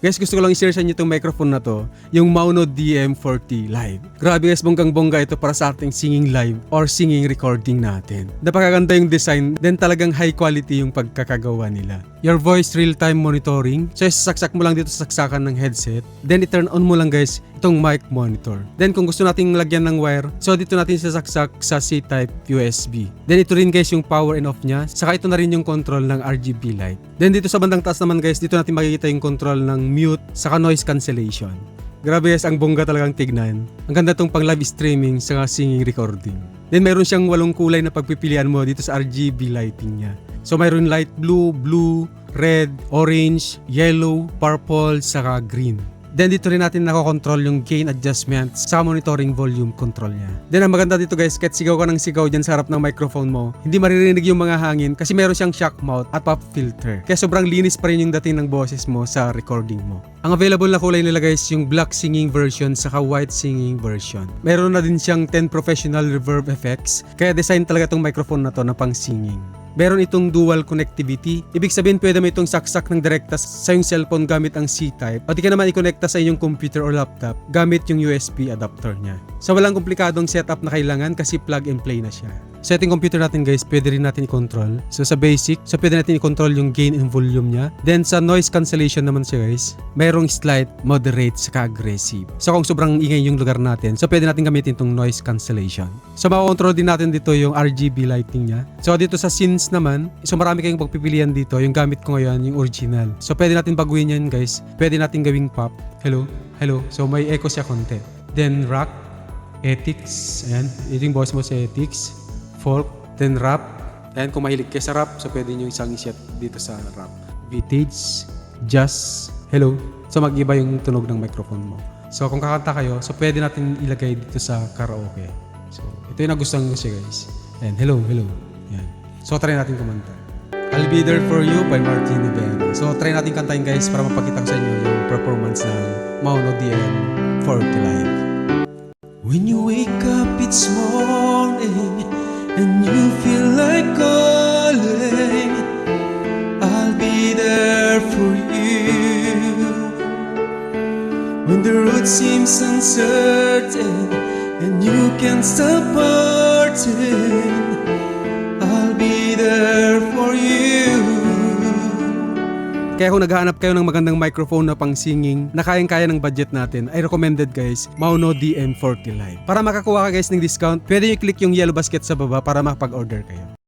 Guys, gusto ko lang i-share sa inyo itong microphone na to, yung Mauno DM40 Live. Grabe guys, bonggang-bongga ito para sa ating singing live or singing recording natin. Napakaganda yung design, then talagang high quality yung pagkakagawa nila. Your voice real-time monitoring. So, isasaksak mo lang dito sa saksakan ng headset. Then, i-turn on mo lang guys itong mic monitor. Then, kung gusto nating lagyan ng wire, so dito natin sasaksak sa C-type USB. Then, ito rin guys yung power and off niya. Saka ito na rin yung control ng RGB light. Then, dito sa bandang taas naman guys, dito natin makikita yung control ng mute saka noise cancellation. Grabe guys, ang bongga talagang tignan. Ang ganda tong pang live streaming saka singing recording. Then mayroon siyang 8 kulay na pagpipilian mo dito sa RGB lighting niya. So mayroon light blue, blue, red, orange, yellow, purple, saka green. Then dito rin natin nakokontrol yung gain adjustment sa monitoring volume control niya. Then ang maganda dito guys, kahit sigaw ka ng sigaw dyan sa harap ng microphone mo, hindi maririnig yung mga hangin kasi meron siyang shock mount at pop filter. Kaya sobrang linis pa rin yung dating ng boses mo sa recording mo. Ang available na kulay nila guys, yung black singing version saka white singing version. Meron na din siyang 10 professional reverb effects, kaya design talaga itong microphone na to na pang singing. Meron itong dual connectivity. Ibig sabihin pwede mo itong saksak ng direkta sa yung cellphone gamit ang C-type o di ka naman i-connecta sa inyong computer o laptop gamit yung USB adapter niya. So walang komplikadong setup na kailangan kasi plug and play na siya. So itong computer natin guys, pwede rin natin i-control. So sa basic, so pwede natin i-control yung gain and volume niya. Then sa noise cancellation naman siya guys, mayroong slight, moderate, saka aggressive. So kung sobrang ingay yung lugar natin, so pwede natin gamitin itong noise cancellation. So makakontrol din natin dito yung RGB lighting niya. So dito sa scenes naman, so marami kayong pagpipilian dito. Yung gamit ko ngayon, yung original. So pwede natin baguhin yan guys. Pwede natin gawing pop. Hello, hello. So may echo siya konti. Then rock, ethics, ayan. Ito yung boss mo sa ethics. Folk, then rap. Ayan, kung mahilig kayo sa rap, so pwede nyo isang iset dito sa rap. Vintage, jazz, hello. So mag-iba yung tunog ng microphone mo. So kung kakanta kayo, so pwede natin ilagay dito sa karaoke. So ito yung nagustuhan ko siya guys. Ayan, hello, hello. Ayan. So try natin kumanta. I'll Be There For You by Martin Ibero. So try natin kantahin guys para mapakita ko sa inyo yung performance ng Mauno DM40 Live. When you wake up, it's morning and you feel like calling, I'll be there for you. When the road seems uncertain and you can't stop parting, I'll be there for you. Kaya kung naghahanap kayo ng magandang microphone na pang singing na kayang-kaya ng budget natin, ay recommended guys, Mauno DM40 Live. Para makakuha ka guys ng discount, pwede nyo click yung yellow basket sa baba para makapag-order kayo.